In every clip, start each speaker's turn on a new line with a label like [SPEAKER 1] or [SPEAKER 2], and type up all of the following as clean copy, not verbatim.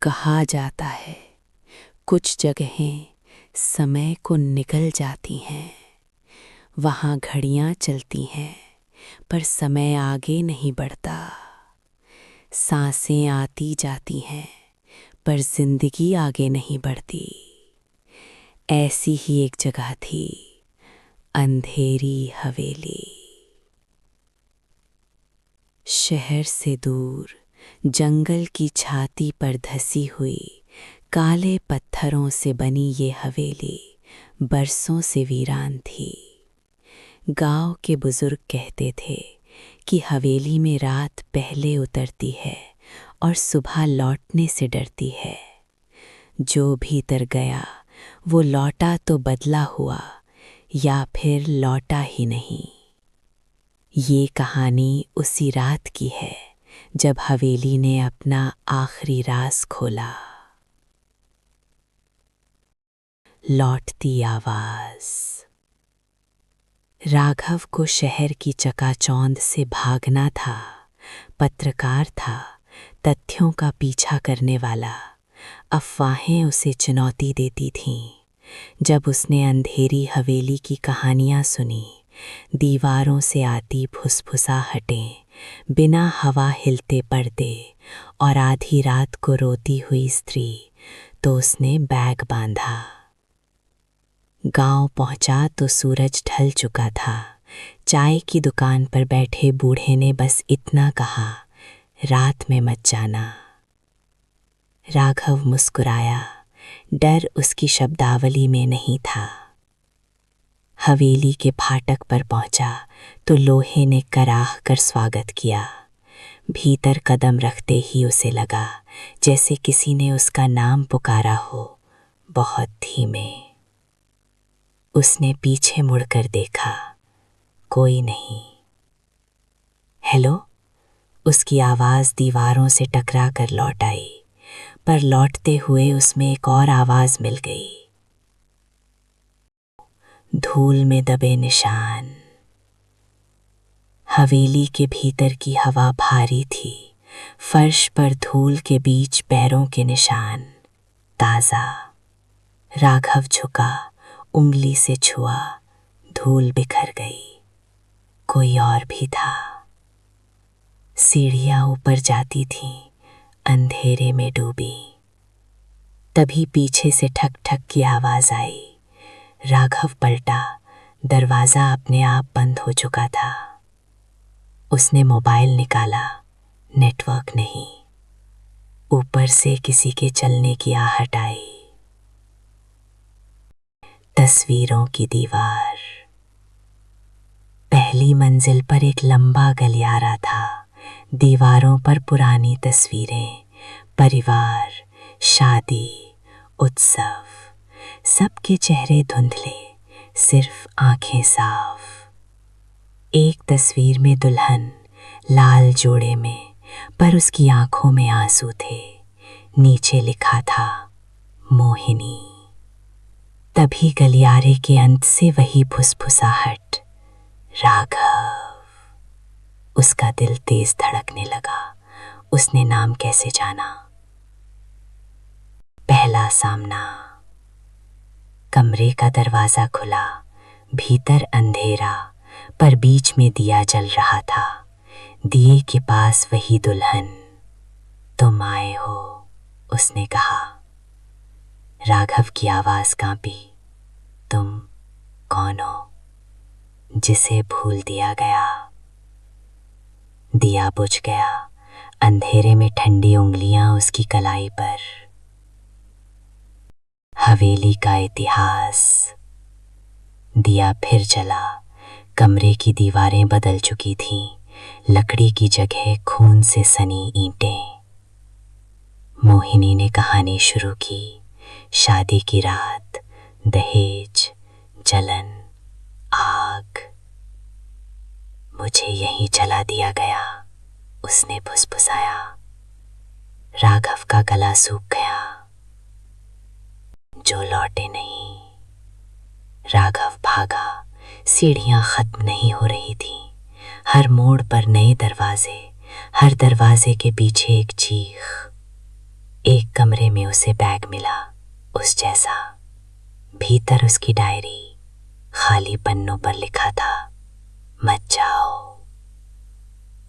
[SPEAKER 1] कहा जाता है कुछ जगहें समय को निकल जाती हैं, वहाँ घड़ियाँ चलती हैं पर समय आगे नहीं बढ़ता। सांसें आती जाती हैं पर जिंदगी आगे नहीं बढ़ती। ऐसी ही एक जगह थी, अंधेरी हवेली। शहर से दूर जंगल की छाती पर धसी हुई काले पत्थरों से बनी ये हवेली बरसों से वीरान थी। गांव के बुजुर्ग कहते थे कि हवेली में रात पहले उतरती है और सुबह लौटने से डरती है। जो भीतर गया वो लौटा तो बदला हुआ या फिर लौटा ही नहीं। ये कहानी उसी रात की है जब हवेली ने अपना आखिरी राज खोला। लौटती आवाज। राघव को शहर की चकाचौंध से भागना था। पत्रकार था, तथ्यों का पीछा करने वाला। अफवाहें उसे चुनौती देती थीं। जब उसने अंधेरी हवेली की कहानियां सुनी, दीवारों से आती फुसफुसाहटें, बिना हवा हिलते पर्दे और आधी रात को रोती हुई स्त्री, तो उसने बैग बांधा। गांव पहुंचा तो सूरज ढल चुका था। चाय की दुकान पर बैठे बूढ़े ने बस इतना कहा, रात में मत जाना। राघव मुस्कुराया। डर उसकी शब्दावली में नहीं था। हवेली के फाटक पर पहुंचा तो लोहे ने कराह कर स्वागत किया। भीतर कदम रखते ही उसे लगा जैसे किसी ने उसका नाम पुकारा हो, बहुत धीमे। उसने पीछे मुड़कर देखा, कोई नहीं। हेलो, उसकी आवाज दीवारों से टकरा कर लौट आई, पर लौटते हुए उसमें एक और आवाज मिल गई। धूल में दबे निशान। हवेली के भीतर की हवा भारी थी। फर्श पर धूल के बीच पैरों के निशान, ताजा। राघव झुका, उंगली से छुआ, धूल बिखर गई। कोई और भी था। सीढ़ियां ऊपर जाती थीं, अंधेरे में डूबी। तभी पीछे से ठक ठक की आवाज आई। राघव पलटा, दरवाजा अपने आप बंद हो चुका था। उसने मोबाइल निकाला, नेटवर्क नहीं। ऊपर से किसी के चलने की आहट आई। तस्वीरों की दीवार। पहली मंजिल पर एक लंबा गलियारा था। दीवारों पर पुरानी तस्वीरें, परिवार, शादी, उत्सव। सबके चेहरे धुंधले, सिर्फ आंखें साफ। एक तस्वीर में दुल्हन लाल जोड़े में, पर उसकी आंखों में आंसू थे। नीचे लिखा था, मोहिनी। तभी गलियारे के अंत से वही फुसफुसाहट, राघव। उसका दिल तेज धड़कने लगा। उसने नाम कैसे जाना? पहला सामना। कमरे का दरवाजा खुला। भीतर अंधेरा, पर बीच में दिया जल रहा था। दिए के पास वही दुल्हन। तुम आए हो, उसने कहा। राघव की आवाज कांपी। तुम कौन हो? जिसे भूल दिया गया। दिया बुझ गया। अंधेरे में ठंडी उंगलियां उसकी कलाई पर। हवेली का इतिहास। दिया फिर जला। कमरे की दीवारें बदल चुकी थीं। लकड़ी की जगह खून से सनी ईंटें। मोहिनी ने कहानी शुरू की। शादी की रात, दहेज, जलन, आग। मुझे यहीं जला दिया गया, उसने फुसफुसाया। राघव का गला सूख गया। जो लौटे नहीं। राघव भागा। सीढ़ियां खत्म नहीं हो रही थीं। हर मोड़ पर नए दरवाजे, हर दरवाजे के पीछे एक चीख। एक कमरे में उसे बैग मिला उस जैसा। भीतर उसकी डायरी खाली पन्नों पर लिखा था, मत जाओ।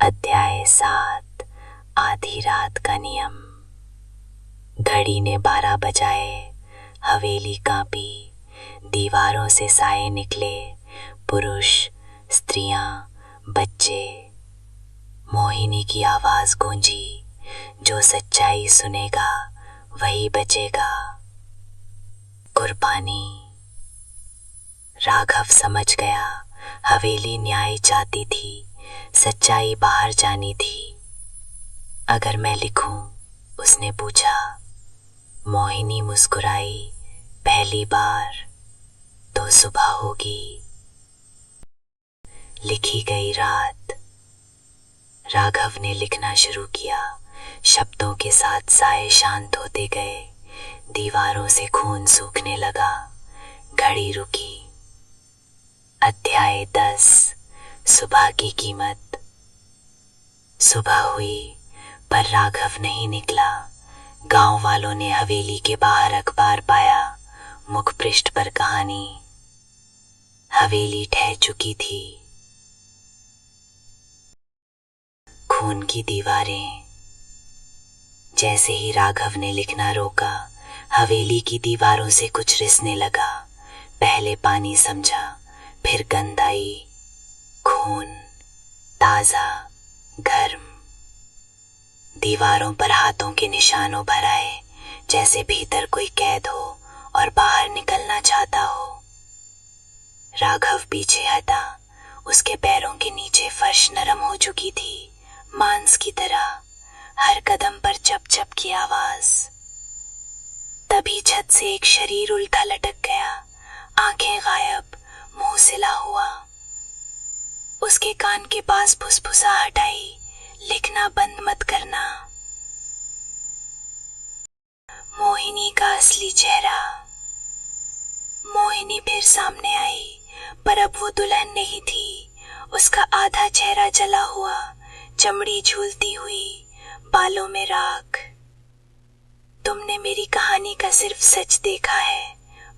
[SPEAKER 1] अध्याय 7, आधी रात का नियम। घड़ी ने 12 बजाए, हवेली कांपी, दीवारों से साए निकले, पुरुष, स्त्रियां, बच्चे। मोहिनी की आवाज गूंजी, जो सच्चाई सुनेगा वही बचेगा। कुर्बानी। राघव समझ गया, हवेली न्याय चाहती थी, सच्चाई बाहर जानी थी। अगर मैं लिखूं? उसने पूछा। मोहिनी मुस्कुराई, पहली बार तो सुबह होगी। लिखी गई रात। राघव ने लिखना शुरू किया। शब्दों के साथ साए शांत होते गए, दीवारों से खून सूखने लगा। घड़ी रुकी। अध्याय 10, सुबह की कीमत। सुबह हुई पर राघव नहीं निकला। गांव वालों ने हवेली के बाहर अखबार पाया। मुख पृष्ठ पर कहानी। हवेली ढह चुकी थी। खून की दीवारें। जैसे ही राघव ने लिखना रोका, हवेली की दीवारों से कुछ रिसने लगा। पहले पानी समझा, फिर गंध आई। खून, ताजा, गर्म। दीवारों पर हाथों के निशान उभर आए, जैसे भीतर कोई कैद हो और बाहर निकलना चाहता हो। राघव पीछे हटा। उसके पैरों के नीचे फर्श नरम हो चुकी थी, मांस की तरह। हर कदम पर चप चप की आवाज। तभी छत से एक शरीर उल्टा लटक गया, आंखें गायब, मुंह सिला हुआ। उसके कान के पास फुसफुसाहट आई, लिखना बंद मत करना। मोहिनी का असली चेहरा। मोहिनी फिर सामने आई, पर अब वो दुल्हन नहीं थी। उसका आधा चेहरा जला हुआ, चमड़ी झूलती हुई, बालों में राख। तुमने मेरी कहानी का सिर्फ सच देखा है,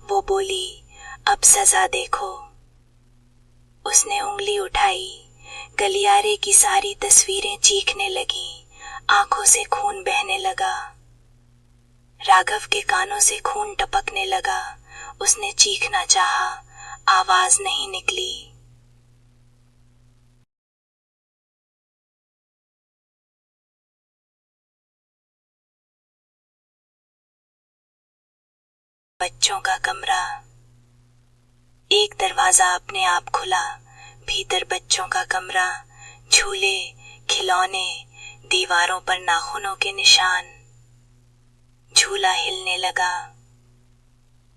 [SPEAKER 1] वो बोली। अब सजा देखो। उसने उंगली उठाई, गलियारे की सारी तस्वीरें चीखने लगी, आंखों से खून बहने लगा। राघव के कानों से खून टपकने लगा। उसने चीखना चाहा, आवाज नहीं निकली। बच्चों का कमरा। एक दरवाजा अपने आप खुला। भीतर बच्चों का कमरा, झूले, खिलौने, दीवारों पर नाखूनों के निशान। झूला हिलने लगा।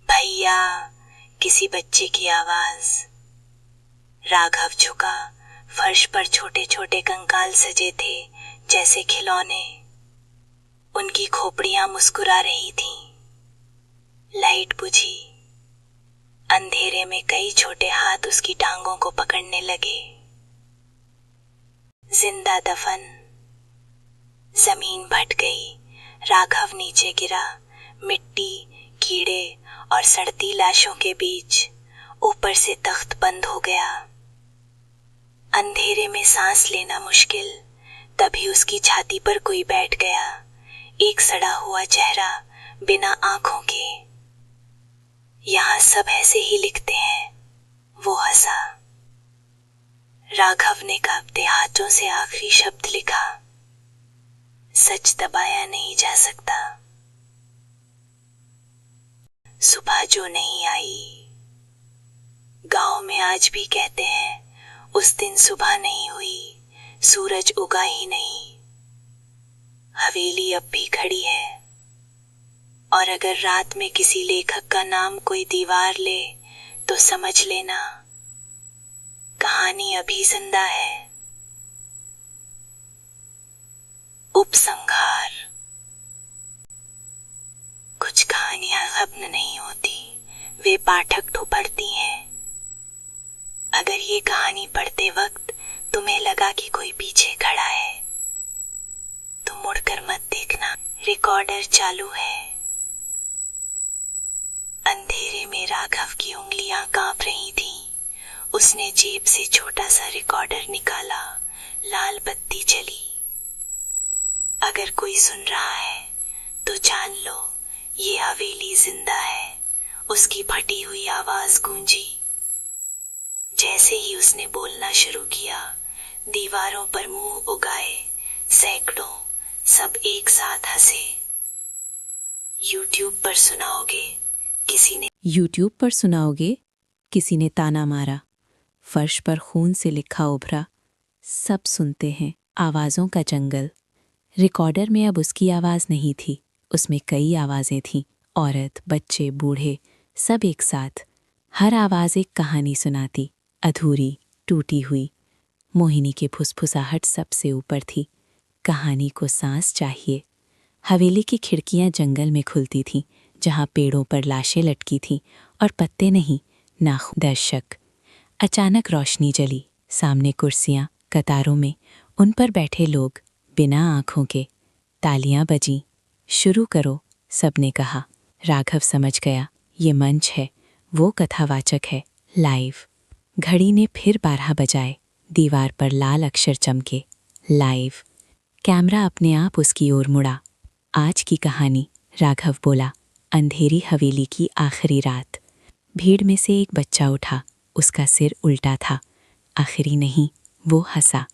[SPEAKER 1] भैया, किसी बच्चे की आवाज। राघव झुका। फर्श पर छोटे छोटे कंकाल सजे थे, जैसे खिलौने। उनकी खोपड़ियां मुस्कुरा रही थीं। लाइट बुझी। अंधेरे में कई छोटे हाथ उसकी टांगों को पकड़ने लगे। जिंदा दफन। जमीन भट गई। राघव नीचे गिरा। मिट्टी, कीड़े और सड़ती लाशों के बीच। ऊपर से तख्त बंद हो गया। अंधेरे में सांस लेना मुश्किल। तभी उसकी छाती पर कोई बैठ गया। एक सड़ा हुआ चेहरा, बिना आंखों के। यहाँ सब ऐसे ही लिखते हैं, वो हंसा। राघव ने कांपते हाथों से आखिरी शब्द लिखा, सच दबाया नहीं जा सकता। सुबह जो नहीं आई। गांव में आज भी कहते हैं, उस दिन सुबह नहीं हुई, सूरज उगा ही नहीं। हवेली अब भी खड़ी है, और अगर रात में किसी लेखक का नाम कोई दीवार ले, तो समझ लेना कहानी अभी जिंदा है। उपसंहार। कुछ कहानियां खत्म नहीं होती, वे पाठक ठुपड़ती हैं। अगर ये कहानी पढ़ते वक्त तुम्हें लगा कि कोई पीछे खड़ा है, तो मुड़कर मत देखना। रिकॉर्डर चालू है। अंधेरे में राघव की उंगलियां कांप रही थीं। उसने जेब से छोटा सा रिकॉर्डर निकाला। लाल बत्ती जली। अगर कोई सुन रहा है तो जान लो ये हवेली जिंदा है। उसकी फटी हुई आवाज गूंजी। जैसे ही उसने बोलना शुरू किया, दीवारों पर मुंह उगाए सैकड़ों सब एक साथ हंसे। यूट्यूब पर सुनाओगे किसी ने ताना मारा। फर्श पर खून से लिखा उभरा। सब सुनते हैं आवाज़ों का जंगल। रिकॉर्डर में अब उसकी आवाज़ नहीं थी, उसमें कई आवाज़ें थीं। औरत, बच्चे, बूढ़े, सब एक साथ। हर आवाज़ एक कहानी सुनाती, अधूरी, टूटी हुई। मोहिनी की फुसफुसाहट सबसे ऊपर थी। कहानी को सांस चाहिए। हवेली की खिड़कियां जंगल में खुलती थीं, जहां पेड़ों पर लाशें लटकी थीं और पत्ते नहीं, नाखून। दर्शक। अचानक रोशनी जली। सामने कुर्सियां, कतारों में, उन पर बैठे लोग, बिना आंखों के। तालियां बजीं। शुरू करो, सबने कहा। राघव समझ गया, ये मंच है, वो कथावाचक है, लाइव। घड़ी ने फिर 12 बजाए। दीवार पर लाल अक्षर चमके, लाइव। कैमरा अपने आप उसकी ओर मुड़ा। आज की कहानी, राघव बोला। अंधेरी हवेली की आखिरी रात। भीड़ में से एक बच्चा उठा। उसका सिर उल्टा था। आखिरी नहीं, वो हंसा।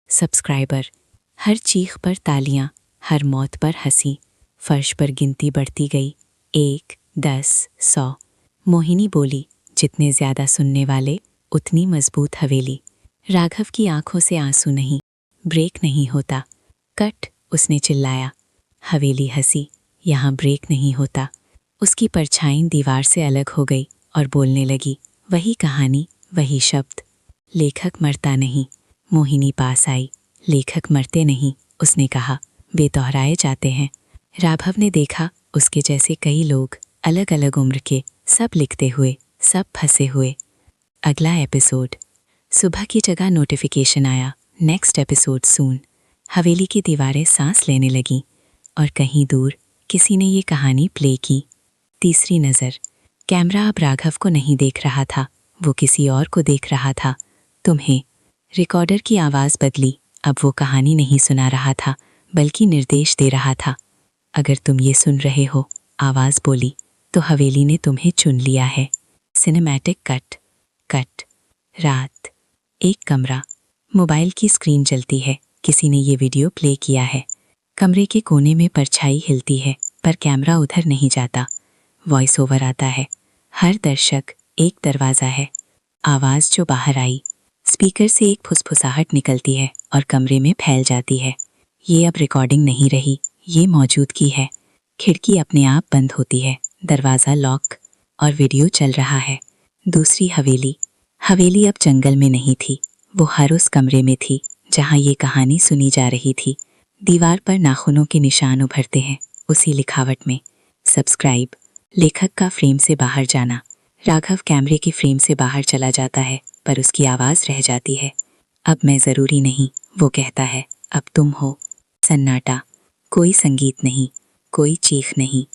[SPEAKER 1] सब्सक्राइबर। हर चीख पर तालियां, हर मौत पर हंसी। फर्श पर गिनती बढ़ती गई। 1, 10, 100। मोहिनी बोली, जितने ज्यादा सुनने वाले उतनी मजबूत हवेली। राघव की आंखों से आंसू नहीं, ब्रेक नहीं होता। कट, उसने चिल्लाया। हवेली हंसी, यहाँ ब्रेक नहीं होता। उसकी परछाई दीवार से अलग हो गई और बोलने लगी। वही कहानी, वही शब्द। लेखक मरता नहीं। मोहिनी पास आई। लेखक मरते नहीं, उसने कहा, वे दोहराए जाते हैं। राघव ने देखा, उसके जैसे कई लोग, अलग अलग उम्र के, सब लिखते हुए, सब फंसे हुए। अगला एपिसोड। सुबह की जगह नोटिफिकेशन आया, नेक्स्ट एपिसोड सून। हवेली की दीवारें सांस लेने लगीं और कहीं दूर किसी ने ये कहानी प्ले की। तीसरी नज़र। कैमरा अब राघव को नहीं देख रहा था, वो किसी और को देख रहा था, तुम्हें। रिकॉर्डर की आवाज़ बदली। अब वो कहानी नहीं सुना रहा था, बल्कि निर्देश दे रहा था। अगर तुम ये सुन रहे हो, आवाज़ बोली, तो हवेली ने तुम्हें चुन लिया है। Cinematic cut. कट। रात। एक कमरा। मोबाइल की स्क्रीन जलती है। किसी ने ये वीडियो प्ले किया है। कमरे के कोने में परछाई हिलती है, पर कैमरा उधर नहीं जाता। वॉइस ओवर आता है। हर दर्शक एक दरवाज़ा है। आवाज़ जो बाहर आई। स्पीकर से एक फुसफुसाहट निकलती है और कमरे में फैल जाती है। ये अब रिकॉर्डिंग नहीं रही, ये मौजूदगी है। खिड़की अपने आप बंद होती है, दरवाज़ा लॉक, और वीडियो चल रहा है। दूसरी हवेली। हवेली अब जंगल में नहीं थी, वो हर उस कमरे में थी जहाँ ये कहानी सुनी जा रही थी। दीवार पर नाखूनों के निशान उभरते हैं, उसी लिखावट में। सब्सक्राइब। लेखक का फ्रेम से बाहर जाना। राघव कैमरे की फ्रेम से बाहर चला जाता है, पर उसकी आवाज़ रह जाती है। अब मैं ज़रूरी नहीं, वो कहता है, अब तुम हो। सन्नाटा। कोई संगीत नहीं, कोई चीख नहीं,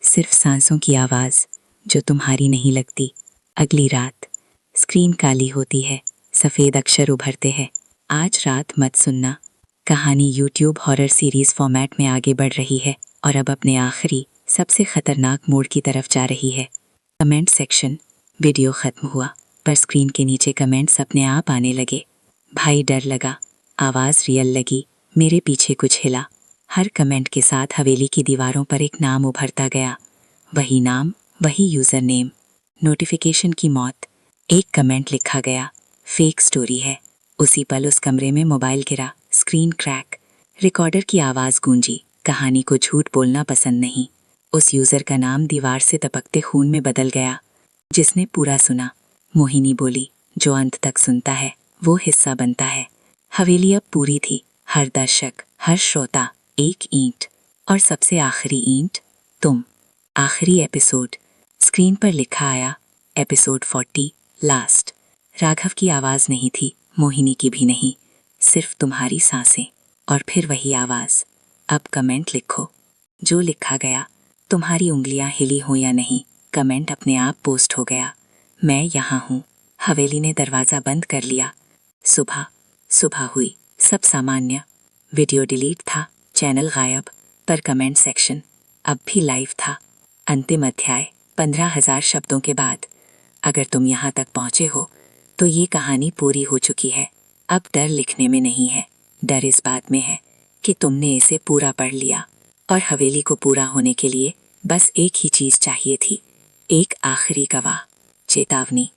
[SPEAKER 1] सिर्फ सांसों की आवाज़ जो तुम्हारी नहीं लगती। अगली रात। स्क्रीन काली होती है, सफ़ेद अक्षर उभरते हैं। आज रात मत सुनना। कहानी यूट्यूब हॉरर सीरीज़ फॉर्मेट में आगे बढ़ रही है और अब अपने आखिरी, सबसे खतरनाक मोड़ की तरफ जा रही है। Comment section. वीडियो ख़त्म हुआ, पर स्क्रीन के नीचे कमेंट्स अपने आप आने लगे। भाई डर लगा, आवाज़ रियल लगी, मेरे पीछे कुछ हिला। हर कमेंट के साथ हवेली की दीवारों पर एक नाम उभरता गया। वही नाम, वही यूज़र नेम। नोटिफिकेशन की मौत। एक कमेंट लिखा गया, फेक स्टोरी है। उसी पल उस कमरे में मोबाइल गिरा, स्क्रीन क्रैक। रिकॉर्डर की आवाज़ गूंजी, कहानी को झूठ बोलना पसंद नहीं। उस यूज़र का नाम दीवार से टपकते खून में बदल गया। जिसने पूरा सुना। मोहिनी बोली, जो अंत तक सुनता है वो हिस्सा बनता है। हवेली अब पूरी थी। हर दर्शक, हर श्रोता एक ईंट, और सबसे आखिरी ईंट तुम। आखिरी एपिसोड। स्क्रीन पर लिखा आया, एपिसोड 40, लास्ट। राघव की आवाज़ नहीं थी, मोहिनी की भी नहीं, सिर्फ तुम्हारी सांसें। और फिर वही आवाज़, अब कमेंट लिखो। जो लिखा गया, तुम्हारी उंगलियां हिली हो या नहीं, कमेंट अपने आप पोस्ट हो गया। मैं यहाँ हूँ। हवेली ने दरवाज़ा बंद कर लिया। सुबह हुई, सब सामान्य। वीडियो डिलीट था, चैनल गायब, पर कमेंट सेक्शन अब भी लाइव था। अंतिम अध्याय 15,000 शब्दों के बाद। अगर तुम यहाँ तक पहुँचे हो तो ये कहानी पूरी हो चुकी है। अब डर लिखने में नहीं है, डर इस बात में है कि तुमने इसे पूरा पढ़ लिया। और हवेली को पूरा होने के लिए बस एक ही चीज़ चाहिए थी, एक आखिरी गवाह। चेतावनी,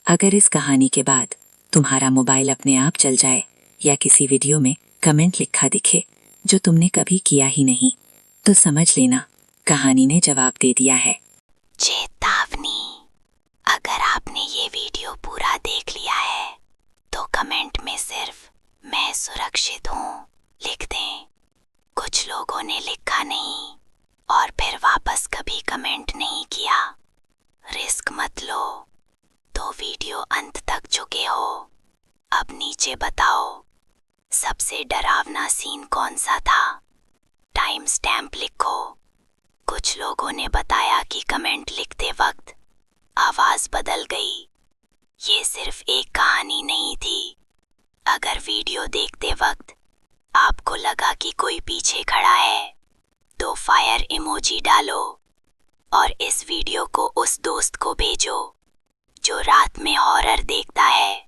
[SPEAKER 1] अगर इस कहानी के बाद तुम्हारा मोबाइल अपने आप चल जाए या किसी वीडियो में कमेंट लिखा दिखे जो तुमने कभी किया ही नहीं, तो समझ लेना कहानी ने जवाब दे दिया है।
[SPEAKER 2] चेतावनी, अगर आपने ये वीडियो पूरा देख लिया है तो कमेंट में सिर्फ मैं सुरक्षित हूँ लिख दें। कुछ लोगों ने लिखा नहीं और फिर वापस कभी कमेंट नहीं किया। रिस्क मत लो। तो वीडियो अंत तक चुके हो। अब नीचे बताओ सबसे डरावना सीन कौन सा था। टाइम स्टैम्प लिखो। कुछ लोगों ने बताया कि कमेंट लिखते वक्त आवाज बदल गई। ये सिर्फ एक कहानी नहीं थी। अगर वीडियो देखते वक्त आपको लगा कि कोई पीछे खड़ा है तो फायर इमोजी डालो और इस वीडियो को उस दोस्त को भेजो जो रात में हॉरर देखता है।